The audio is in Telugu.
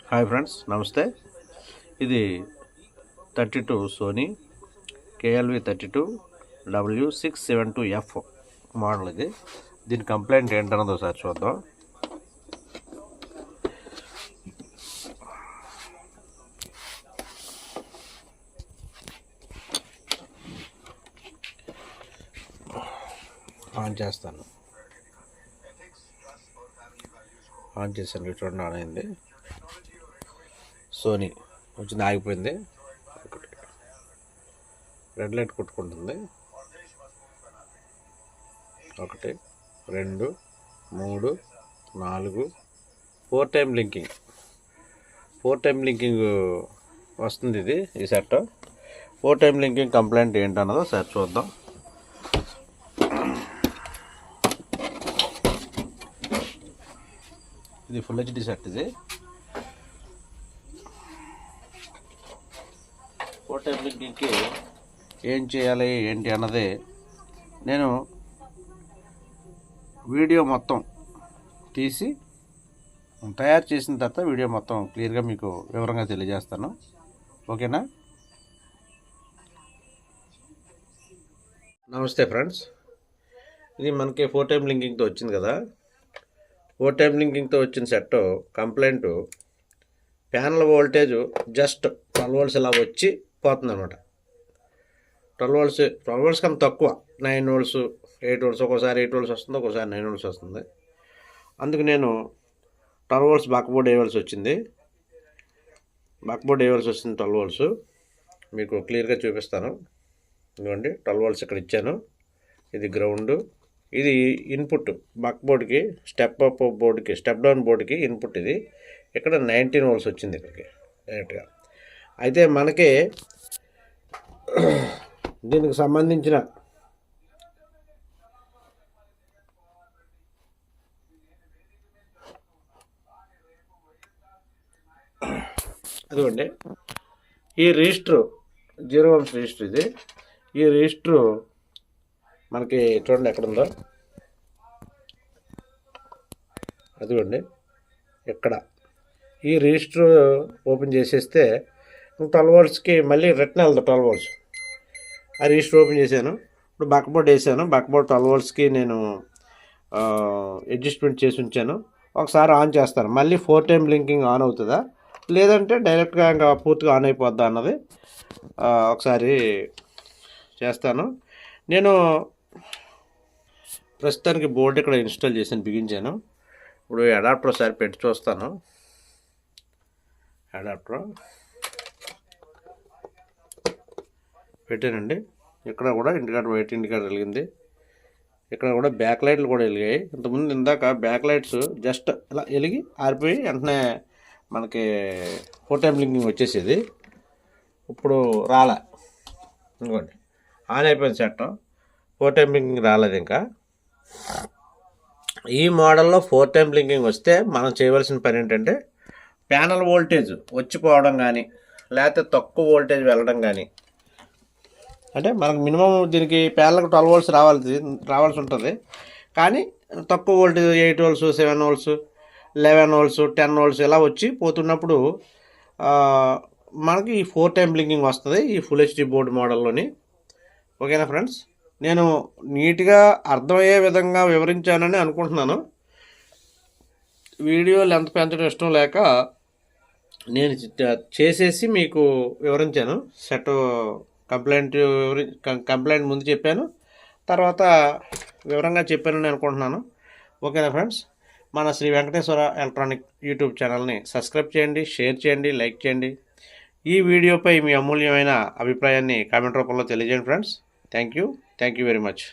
హాయ్ ఫ్రెండ్స్, నమస్తే. ఇది 32 సోనీ KLV 32 W672F మోడల్. దీని కంప్లైంట్ ఏంటన్నది ఒకసారి చూద్దాం. ఆన్ చేస్తాను. ఆన్ చేశాను. చూడండి, ఆన్ అయింది. సోనీ వచ్చింది, ఆగిపోయింది. రెడ్ లైట్ కొట్టుకుంటుంది. 1 2 3 4 4 టైం లింకింగ్. 4 టైం లింకింగ్ వస్తుంది. ఈ సెట్ 4 టైం లింకింగ్ కంప్లైంట్ ఏంటన్నదో సార్ చూద్దాం. ఇది ఫుల్ HD సెట్. ఇది 4 టైం లింకింగ్కి ఏం చేయాలి ఏంటి అన్నది నేను వీడియో మొత్తం తీసి తయారు చేసిన తర్వాత వీడియో మొత్తం క్లియర్గా మీకు వివరంగా తెలియజేస్తాను. ఓకేనా? నమస్తే ఫ్రెండ్స్. ఇది మనకి 4 టైం లింకింగ్తో వచ్చింది కదా. 4 టైం లింకింగ్తో వచ్చిన set complaint, panel voltage just 12 volts ఇలా వచ్చి పోతుంది అనమాట. 12 వోల్ట్స్ కన్నా తక్కువ, 9 వోల్ట్స్ 8 వోల్ట్స్, ఒక్కోసారి 8 వోల్ట్స్ వస్తుంది, ఒక్కోసారి 9 వోల్ట్స్ వస్తుంది. అందుకు నేను 12 వోల్ట్స్ బక్బోర్డ్ వేయవలసి వచ్చింది. 12 వోల్ట్స్ మీకు క్లియర్గా చూపిస్తాను. ఇదిగోండి, 12 వోల్ట్స్ ఇక్కడ ఇచ్చాను. ఇది గ్రౌండ్, ఇది ఇన్పుట్ బక్బోర్డ్కి, స్టెప్ అప్ బోర్డుకి, స్టెప్ డౌన్ బోర్డుకి ఇన్పుట్. ఇది ఇక్కడ 19 వోల్ట్స్ వచ్చింది ఇక్కడికి డైరెక్ట్గా. అయితే మనకి దీనికి సంబంధించిన అదిగోండి, ఈ రిజిస్టర్ 0 ohms రిజిస్టర్. ఇది ఈ రిజిస్టర్ మనకి చూడండి ఎక్కడ ఉందో. అదిగోండి ఇక్కడ ఈ రిజిస్టర్ ఓపెన్ చేసేస్తే 12 వోల్ట్స్కి మళ్ళీ రిటర్న్ వెళ్తాం. 12 వోల్ట్స్ ఆ రిజిస్టర్ ఓపెన్ చేశాను. ఇప్పుడు బక్బోర్డ్ వేసాను. బక్బోర్డ్ 12 వోల్ట్స్కి నేను అడ్జస్ట్మెంట్ చేసి ఉంచాను. ఒకసారి ఆన్ చేస్తాను. మళ్ళీ 4 టైం లింకింగ్ ఆన్ అవుతుందా లేదంటే డైరెక్ట్గా ఇంకా పూర్తిగా ఆన్ అయిపోద్దా అన్నది ఒకసారి చేస్తాను. నేను ప్రస్తుతానికి బోర్డు ఇక్కడ ఇన్స్టాల్ చేసాను, బిగించాను. ఇప్పుడు అడాప్టర్ ఒకసారి పెట్టి చూస్తాను. అడాప్టర్ పెట్టానండి. ఇక్కడ కూడా వైట్ ఇండికేటర్ వెలిగింది. ఇక్కడ కూడా బ్యాక్ లైట్లు కూడా వెలిగాయి. ఇంతకుముందు ఇందాక బ్యాక్ లైట్స్ జస్ట్ ఇలా వెలిగి ఆరిపోయి వెంటనే మనకి 4 టైం లింకింగ్ వచ్చేసేది. ఇప్పుడు రాలే. ఇంకోండి, ఆన్ అయిపోయింది సెట్. 4 టైం లింకింగ్ రాలేదు ఇంకా. ఈ మోడల్లో 4 టైం లింకింగ్ వస్తే మనం చేయవలసిన పని ఏంటంటే, ప్యానల్ వోల్టేజ్ వచ్చిపోవడం కానీ లేకపోతే తక్కువ వోల్టేజ్ వెళ్ళడం కానీ, అంటే మనకు మినిమం దీనికి ప్యానల్కి 12 వోల్ట్స్ రావాల్సి ఉంటుంది. కానీ తక్కువ voltage 8 volts 7 volts 11 volts 10 volts ఇలా వచ్చి పోతున్నప్పుడు మనకి ఈ 4 టైం లింకింగ్ వస్తుంది ఈ ఫుల్ HD బోర్డు మోడల్లోని. ఓకేనా ఫ్రెండ్స్? నేను నీట్గా అర్థమయ్యే విధంగా వివరించానని అనుకుంటున్నాను. వీడియో లెంత్ పెంచడం ఇష్టం లేక నేను చేసేసి మీకు వివరించాను. సెట్ కంప్లైంట్ ముందు చెప్పాను, తర్వాత వివరంగా చెప్పానని అనుకుంటున్నాను. ఓకేనా ఫ్రెండ్స్? మన శ్రీ వెంకటేశ్వర ఎలక్ట్రానిక్ యూట్యూబ్ ఛానల్ని సబ్స్క్రైబ్ చేయండి, షేర్ చేయండి, లైక్ చేయండి. ఈ వీడియోపై మీ అమూల్యమైన అభిప్రాయాన్ని కామెంట్ రూపంలో తెలియజేయండి friends. Thank you very much.